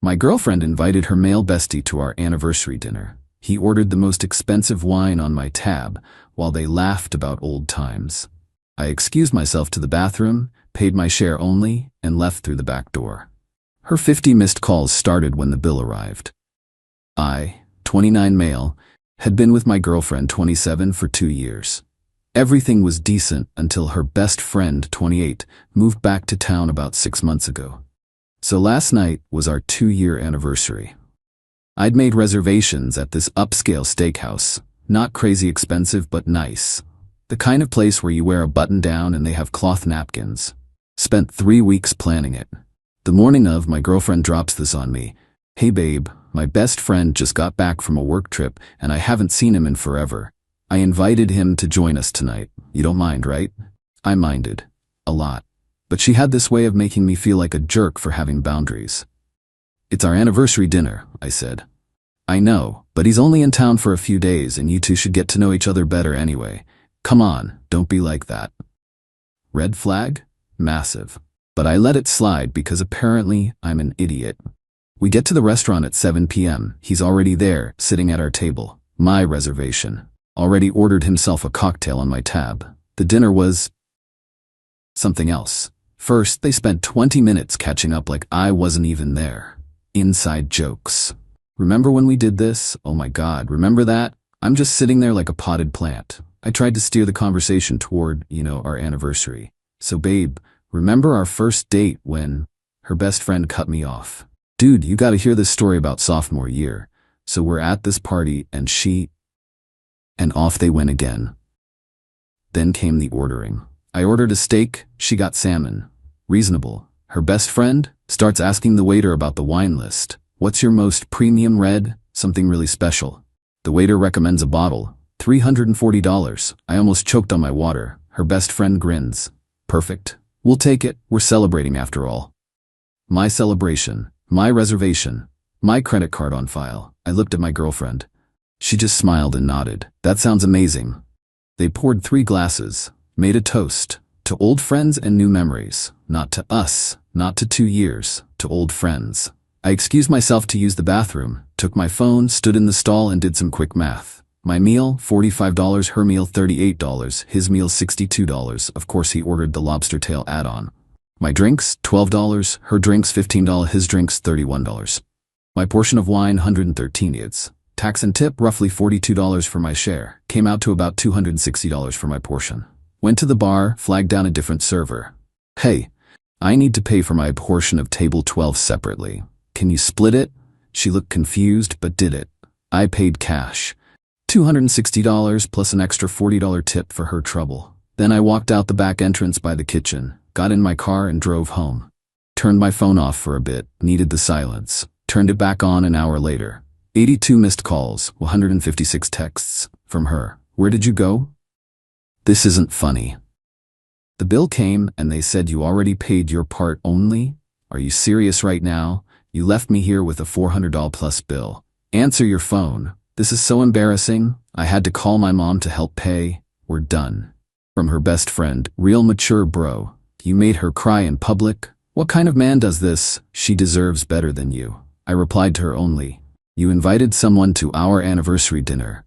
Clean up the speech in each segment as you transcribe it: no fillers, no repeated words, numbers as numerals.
My girlfriend invited her male bestie to our anniversary dinner. He ordered the most expensive wine on my tab while they laughed about old times. I excused myself to the bathroom, paid my share only, and left through the back door. Her 50 missed calls started when the bill arrived. I, 29 male, had been with my girlfriend 27 for 2 years. Everything was decent until her best friend, 28, moved back to town about 6 months ago. So last night was our 2-year anniversary. I'd made reservations at this upscale steakhouse, not crazy expensive but nice. The kind of place where you wear a button down and they have cloth napkins. Spent 3 weeks planning it. The morning of, my girlfriend drops this on me. "Hey babe, my best friend just got back from a work trip and I haven't seen him in forever. I invited him to join us tonight. You don't mind, right?" I minded. A lot. But she had this way of making me feel like a jerk for having boundaries. "It's our anniversary dinner," I said. "I know, but he's only in town for a few days and you two should get to know each other better anyway. Come on, don't be like that." Red flag? Massive. But I let it slide because apparently I'm an idiot. We get to the restaurant at 7 p.m. He's already there, sitting at our table. My reservation. Already ordered himself a cocktail on my tab. The dinner was something else. First, they spent 20 minutes catching up like I wasn't even there. Inside jokes. "Remember when we did this? Oh my God, remember that?" I'm just sitting there like a potted plant. I tried to steer the conversation toward, our anniversary. "So babe, remember our first date when..." Her best friend cut me off. "Dude, you gotta hear this story about sophomore year. So we're at this party and she..." And off they went again. Then came the ordering. I ordered a steak, she got salmon. Reasonable. Her best friend starts asking the waiter about the wine list. "What's your most premium red? Something really special." The waiter recommends a bottle. $340. I almost choked on my water. Her best friend grins. "Perfect. We'll take it. We're celebrating after all." My celebration. My reservation. My credit card on file. I looked at my girlfriend. She just smiled and nodded. "That sounds amazing." They poured 3 glasses, made a toast. To old friends and new memories. Not to us, not to 2 years, to old friends. I excused myself to use the bathroom, took my phone, stood in the stall and did some quick math. My meal, $45, her meal, $38, his meal, $62. Of course he ordered the lobster tail add-on. My drinks, $12, her drinks, $15, his drinks, $31. My portion of wine, 113 ids. Tax and tip, roughly $42 for my share. Came out to about $260 for my portion. Went to the bar, flagged down a different server. "Hey, I need to pay for my portion of table 12 separately. Can you split it?" She looked confused, but did it. I paid cash. $260 plus an extra $40 tip for her trouble. Then I walked out the back entrance by the kitchen, got in my car and drove home. Turned my phone off for a bit, needed the silence. Turned it back on an hour later. 82 missed calls, 156 texts from her. "Where did you go?" This isn't funny. The bill came and they said you already paid your part only? Are you serious right now? You left me here with a $400 plus bill. Answer your phone. This is so embarrassing. I had to call my mom to help pay. We're done. From her best friend, real mature bro. You made her cry in public? What kind of man does this? She deserves better than you. I replied to her only. You invited someone to our anniversary dinner.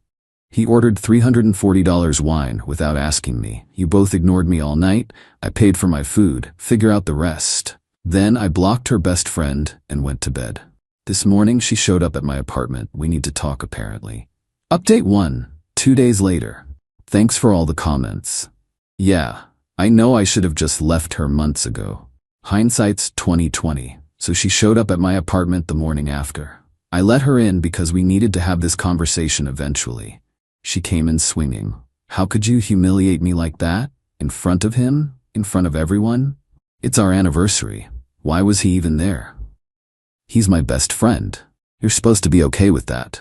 He ordered $340 wine without asking me. You both ignored me all night. I paid for my food. Figure out the rest. Then I blocked her best friend and went to bed. This morning she showed up at my apartment. We need to talk apparently. Update 1. 2 days later. Thanks for all the comments. Yeah, I know I should have just left her months ago. Hindsight's 2020. So she showed up at my apartment the morning after. I let her in because we needed to have this conversation eventually. She came in swinging. How could you humiliate me like that? In front of him? In front of everyone? It's our anniversary. Why was he even there? He's my best friend. You're supposed to be okay with that.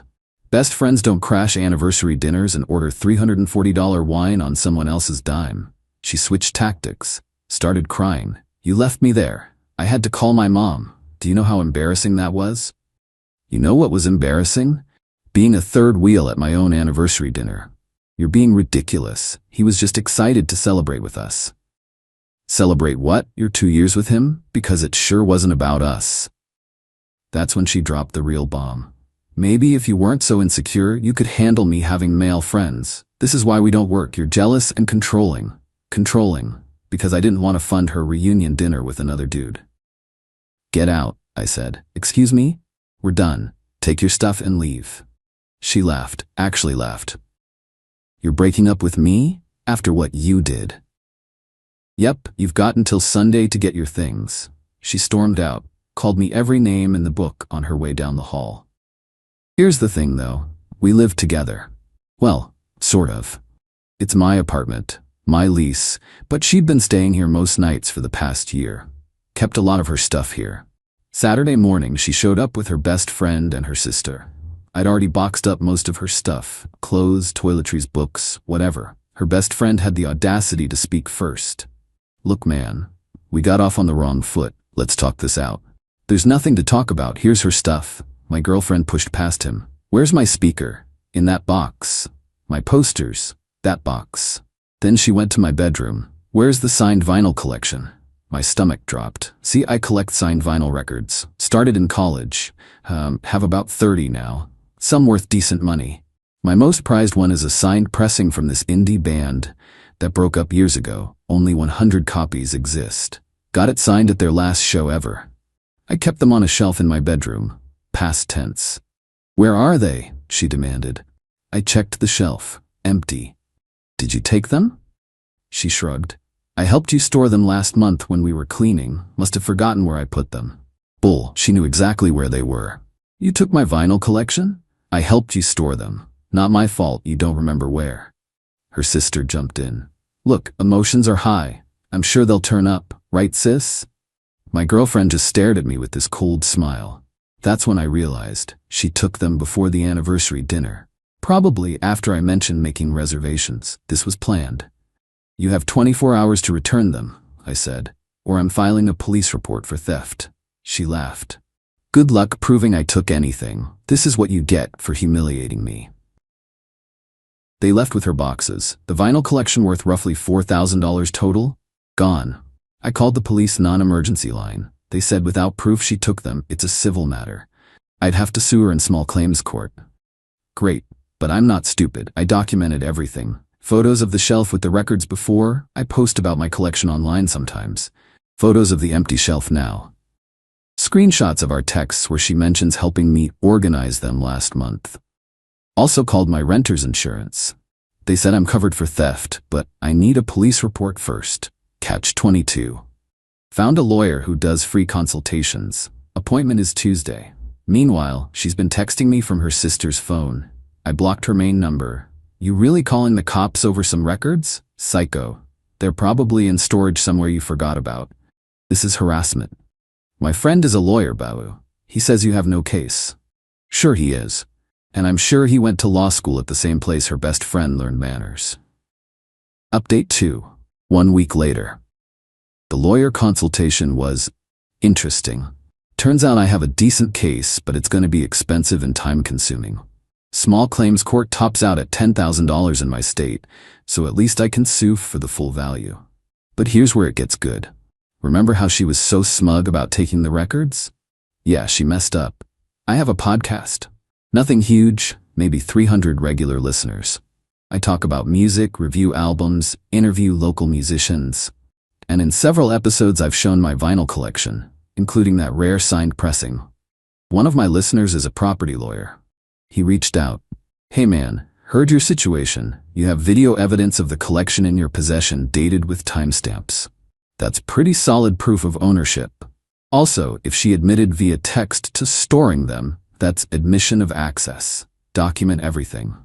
Best friends don't crash anniversary dinners and order $340 wine on someone else's dime. She switched tactics. Started crying. You left me there. I had to call my mom. Do you know how embarrassing that was? You know what was embarrassing? Being a third wheel at my own anniversary dinner. You're being ridiculous. He was just excited to celebrate with us. Celebrate what? Your 2 years with him? Because it sure wasn't about us. That's when she dropped the real bomb. Maybe if you weren't so insecure, you could handle me having male friends. This is why we don't work. You're jealous and controlling. Controlling. Because I didn't want to fund her reunion dinner with another dude. Get out, I said. Excuse me? We're done. Take your stuff and leave. She laughed, actually laughed. You're breaking up with me? After what you did? Yep, you've got until Sunday to get your things. She stormed out, called me every name in the book on her way down the hall. Here's the thing though, we live together. Well, sort of. It's my apartment, my lease, but she'd been staying here most nights for the past year. Kept a lot of her stuff here. Saturday morning she showed up with her best friend and her sister. I'd already boxed up most of her stuff, clothes, toiletries, books, whatever. Her best friend had the audacity to speak first. Look man, we got off on the wrong foot, let's talk this out. There's nothing to talk about, here's her stuff. My girlfriend pushed past him. Where's my speaker? In that box. My posters? That box. Then she went to my bedroom. Where's the signed vinyl collection? My stomach dropped. See, I collect signed vinyl records. Started in college. Have about 30 now. Some worth decent money. My most prized one is a signed pressing from this indie band that broke up years ago. Only 100 copies exist. Got it signed at their last show ever. I kept them on a shelf in my bedroom. Past tense. Where are they? She demanded. I checked the shelf. Empty. Did you take them? She shrugged. I helped you store them last month when we were cleaning. Must have forgotten where I put them. Bull, she knew exactly where they were. You took my vinyl collection? I helped you store them. Not my fault you don't remember where. Her sister jumped in. Look, emotions are high. I'm sure they'll turn up, right sis? My girlfriend just stared at me with this cold smile. That's when I realized she took them before the anniversary dinner. Probably after I mentioned making reservations. This was planned. You have 24 hours to return them, I said, or I'm filing a police report for theft. She laughed. Good luck proving I took anything. This is what you get for humiliating me. They left with her boxes. The vinyl collection worth roughly $4,000 total? Gone. I called the police non-emergency line. They said without proof she took them, it's a civil matter. I'd have to sue her in small claims court. Great, but I'm not stupid. I documented everything. Photos of the shelf with the records before. I post about my collection online sometimes. Photos of the empty shelf now. Screenshots of our texts where she mentions helping me organize them last month. Also called my renter's insurance. They said I'm covered for theft, but I need a police report first. Catch 22. Found a lawyer who does free consultations. Appointment is Tuesday. Meanwhile, she's been texting me from her sister's phone. I blocked her main number. You really calling the cops over some records? Psycho. They're probably in storage somewhere you forgot about. This is harassment. My friend is a lawyer, Babu. He says you have no case. Sure he is. And I'm sure he went to law school at the same place her best friend learned manners. Update 2. 1 week later. The lawyer consultation was interesting. Turns out I have a decent case, but it's going to be expensive and time-consuming. Small claims court tops out at $10,000 in my state, so at least I can sue for the full value. But here's where it gets good. Remember how she was so smug about taking the records? Yeah, she messed up. I have a podcast. Nothing huge, maybe 300 regular listeners. I talk about music, review albums, interview local musicians. And in several episodes I've shown my vinyl collection, including that rare signed pressing. One of my listeners is a property lawyer. He reached out. Hey man, heard your situation. You have video evidence of the collection in your possession dated with timestamps. That's pretty solid proof of ownership. Also, if she admitted via text to storing them, that's admission of access. Document everything.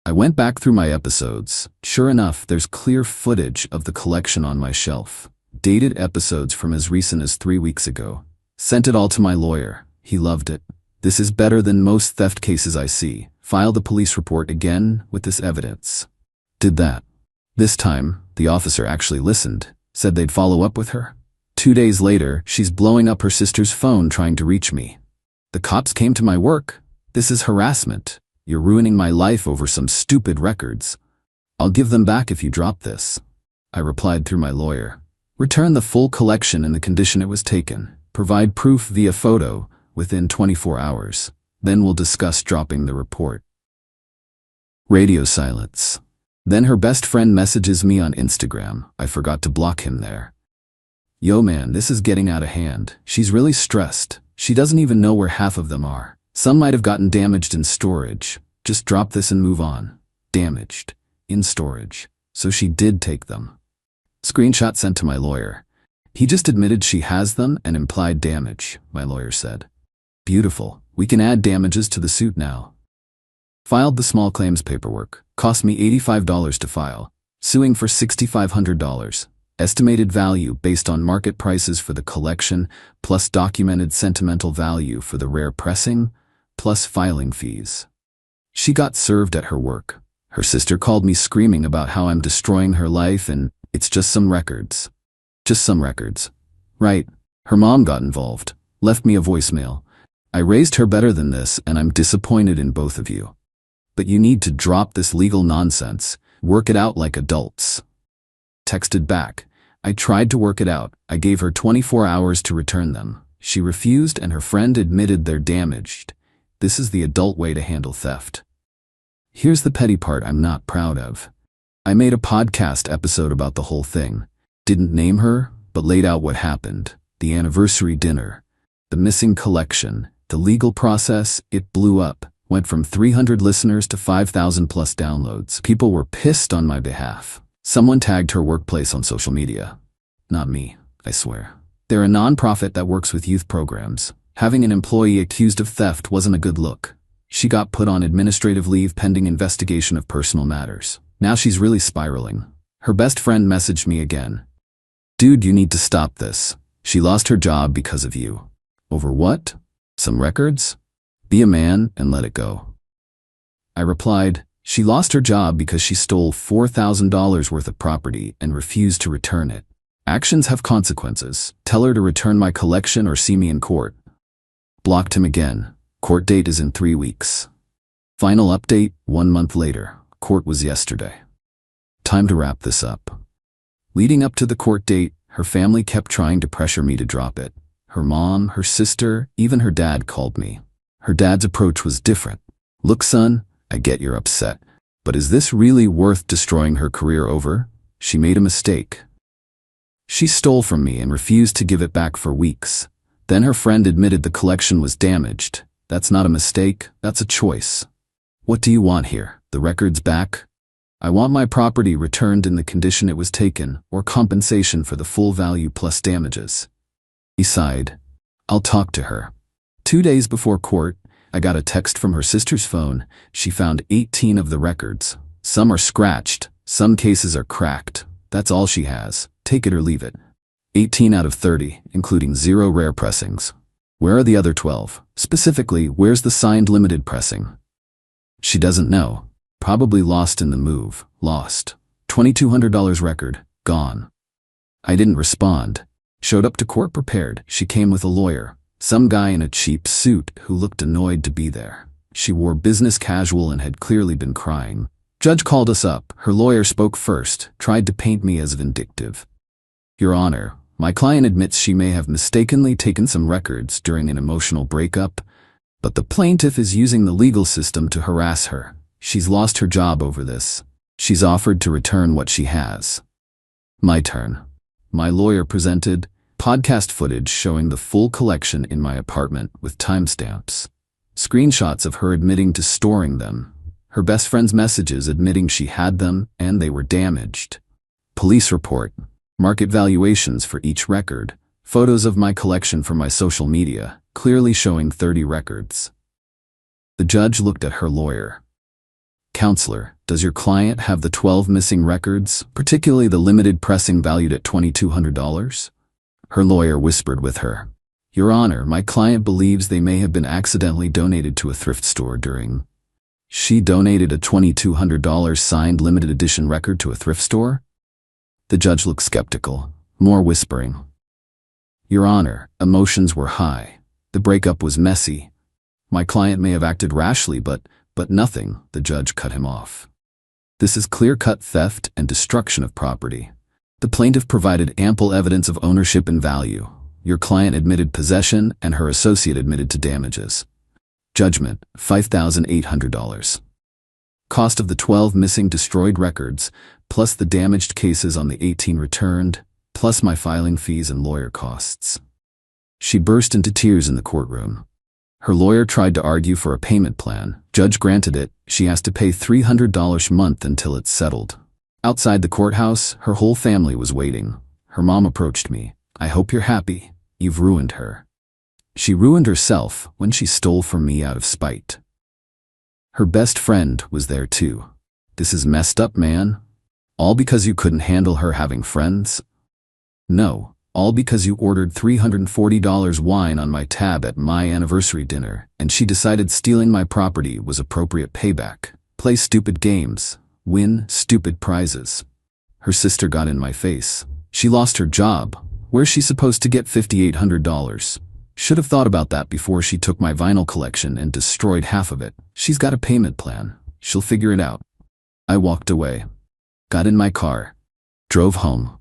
I went back through my episodes. Sure enough, there's clear footage of the collection on my shelf. Dated episodes from as recent as 3 weeks ago. Sent it all to my lawyer. He loved it. This is better than most theft cases I see. Filed a police report again with this evidence. Did that. This time, the officer actually listened. Said they'd follow up with her. 2 days later, she's blowing up her sister's phone trying to reach me. The cops came to my work. This is harassment. You're ruining my life over some stupid records. I'll give them back if you drop this. I replied through my lawyer. Return the full collection in the condition it was taken. Provide proof via photo, within 24 hours. Then we'll discuss dropping the report. Radio silence. Then her best friend messages me on Instagram. I forgot to block him there. Yo man, this is getting out of hand. She's really stressed. She doesn't even know where half of them are. Some might have gotten damaged in storage. Just drop this and move on. Damaged. In storage. So she did take them. Screenshot sent to my lawyer. He just admitted she has them and implied damage, my lawyer said. Beautiful. We can add damages to the suit now. Filed the small claims paperwork. Cost me $85 to file. Suing for $6,500. Estimated value based on market prices for the collection, plus documented sentimental value for the rare pressing, plus filing fees. She got served at her work. Her sister called me screaming about how I'm destroying her life and it's just some records. Just some records. Right. Her mom got involved. Left me a voicemail. I raised her better than this and I'm disappointed in both of you. But you need to drop this legal nonsense. Work it out like adults. Texted back. I tried to work it out. I gave her 24 hours to return them. She refused and her friend admitted they're damaged. This is the adult way to handle theft. Here's the petty part I'm not proud of. I made a podcast episode about the whole thing. Didn't name her, but laid out what happened. The anniversary dinner. The missing collection. The legal process. It blew up. Went from 300 listeners to 5,000 plus downloads. People were pissed on my behalf. Someone tagged her workplace on social media. Not me, I swear. They're a nonprofit that works with youth programs. Having an employee accused of theft wasn't a good look. She got put on administrative leave pending investigation of personal matters. Now she's really spiraling. Her best friend messaged me again. Dude, you need to stop this. She lost her job because of you. Over what? Some records? Be a man and let it go. I replied, she lost her job because she stole $4,000 worth of property and refused to return it. Actions have consequences. Tell her to return my collection or see me in court. Blocked him again. Court date is in 3 weeks. Final update, 1 month later. Court was yesterday. Time to wrap this up. Leading up to the court date, her family kept trying to pressure me to drop it. Her mom, her sister, even her dad called me. Her dad's approach was different. Look, son, I get you're upset, but is this really worth destroying her career over? She made a mistake. She stole from me and refused to give it back for weeks. Then her friend admitted the collection was damaged. That's not a mistake, that's a choice. What do you want here? The records back? I want my property returned in the condition it was taken, or compensation for the full value plus damages. He sighed. I'll talk to her. 2 days before court, I got a text from her sister's phone. She found 18 of the records. Some are scratched, some cases are cracked. That's all she has. Take it or leave it. 18 out of 30, including 0 rare pressings. Where are the other 12? Specifically, where's the signed limited pressing? She doesn't know. Probably lost in the move. Lost. $2,200 record. Gone. I didn't respond. Showed up to court prepared. She came with a lawyer. Some guy in a cheap suit who looked annoyed to be there. She wore business casual and had clearly been crying. Judge called us up. Her lawyer spoke first, tried to paint me as vindictive. Your Honor, my client admits she may have mistakenly taken some records during an emotional breakup, but the plaintiff is using the legal system to harass her. She's lost her job over this. She's offered to return what she has. My turn. My lawyer presented podcast footage showing the full collection in my apartment with timestamps. Screenshots of her admitting to storing them. Her best friend's messages admitting she had them and they were damaged. Police report. Market valuations for each record. Photos of my collection from my social media, clearly showing 30 records. The judge looked at her lawyer. Counselor, does your client have the 12 missing records, particularly the limited pressing valued at $2,200? Her lawyer whispered with her. Your Honor, my client believes they may have been accidentally donated to a thrift store during. She donated a $2,200 signed limited edition record to a thrift store? The judge looked skeptical, more whispering. Your Honor, emotions were high. The breakup was messy. My client may have acted rashly, but nothing, the judge cut him off. This is clear-cut theft and destruction of property. The plaintiff provided ample evidence of ownership and value. Your client admitted possession and her associate admitted to damages. Judgment, $5,800. Cost of the 12 missing destroyed records, plus the damaged cases on the 18 returned, plus my filing fees and lawyer costs. She burst into tears in the courtroom. Her lawyer tried to argue for a payment plan. Judge granted it. She asked to pay $300 a month until it's settled. Outside the courthouse, her whole family was waiting. Her mom approached me. "I hope you're happy. You've ruined her." She ruined herself when she stole from me out of spite. Her best friend was there too. This is messed up, man. All because you couldn't handle her having friends? No, all because you ordered $340 wine on my tab at my anniversary dinner, and she decided stealing my property was appropriate payback. Play stupid games, win stupid prizes. Her sister got in my face. She lost her job. Where's she supposed to get $5,800? Should have thought about that before she took my vinyl collection and destroyed half of it. She's got a payment plan. She'll figure it out. I walked away. Got in my car. Drove home.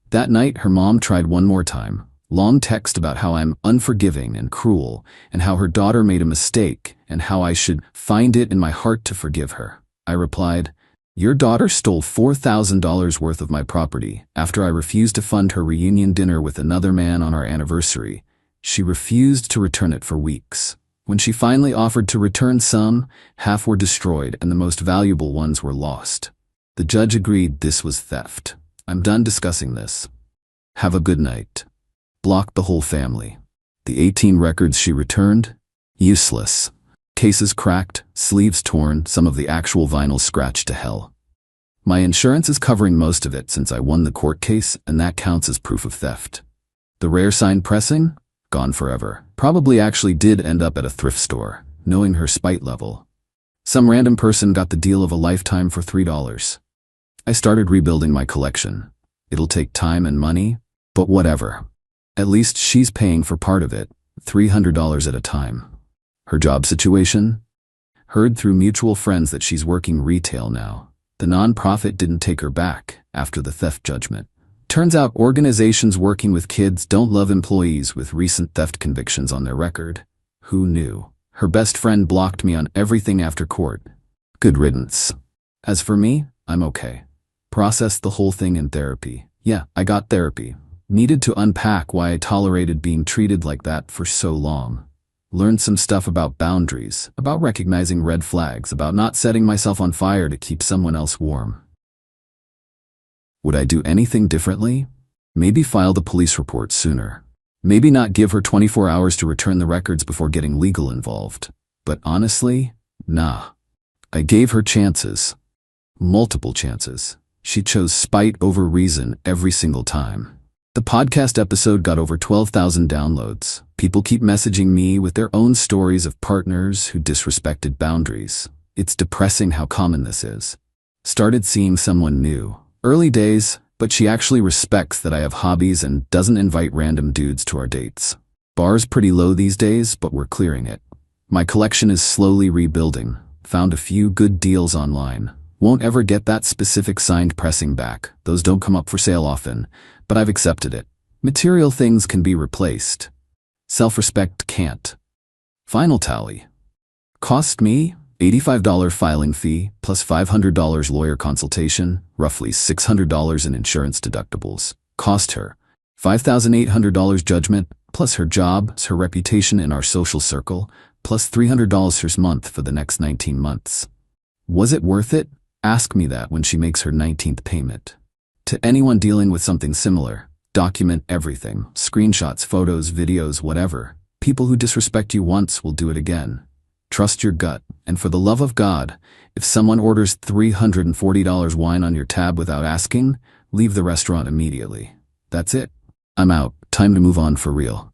That night, her mom tried one more time. Long text about how I'm unforgiving and cruel, and how her daughter made a mistake, and how I should find it in my heart to forgive her. I replied, "Your daughter stole $4,000 worth of my property after I refused to fund her reunion dinner with another man on our anniversary. She refused to return it for weeks. When she finally offered to return some, half were destroyed and the most valuable ones were lost. The judge agreed this was theft. I'm done discussing this. Have a good night." Blocked the whole family. The 18 records she returned? Useless. Cases cracked, sleeves torn, some of the actual vinyl scratched to hell. My insurance is covering most of it since I won the court case, and that counts as proof of theft. The rare sign pressing? Gone forever. Probably actually did end up at a thrift store, knowing her spite level. Some random person got the deal of a lifetime for $3. I started rebuilding my collection. It'll take time and money, but whatever. At least she's paying for part of it, $300 at a time. Her job situation? Heard through mutual friends that she's working retail now. The nonprofit didn't take her back after the theft judgment. Turns out organizations working with kids don't love employees with recent theft convictions on their record. Who knew? Her best friend blocked me on everything after court. Good riddance. As for me, I'm okay. Processed the whole thing in therapy. Yeah, I got therapy. Needed to unpack why I tolerated being treated like that for so long. Learned some stuff about boundaries, about recognizing red flags, about not setting myself on fire to keep someone else warm. Would I do anything differently? Maybe file the police report sooner. Maybe not give her 24 hours to return the records before getting legal involved. But honestly, nah. I gave her chances. Multiple chances. She chose spite over reason every single time. The podcast episode got over 12,000 downloads. People keep messaging me with their own stories of partners who disrespected boundaries. It's depressing how common this is. Started seeing someone new. Early days, but she actually respects that I have hobbies and doesn't invite random dudes to our dates. Bar's pretty low these days, but we're clearing it. My collection is slowly rebuilding. Found a few good deals online. Won't ever get that specific signed pressing back. Those don't come up for sale often, but I've accepted it. Material things can be replaced. Self-respect can't. Final tally. Cost me $85 filing fee plus $500 lawyer consultation, roughly $600 in insurance deductibles. Cost her $5,800 judgment plus her job, her reputation in our social circle, plus $300 her month for the next 19 months. Was it worth it? Ask me that when she makes her 19th payment. To anyone dealing with something similar, document everything. Screenshots, photos, videos, whatever. People who disrespect you once will do it again. Trust your gut, and for the love of God, if someone orders $340 wine on your tab without asking, leave the restaurant immediately. That's it. I'm out. Time to move on for real.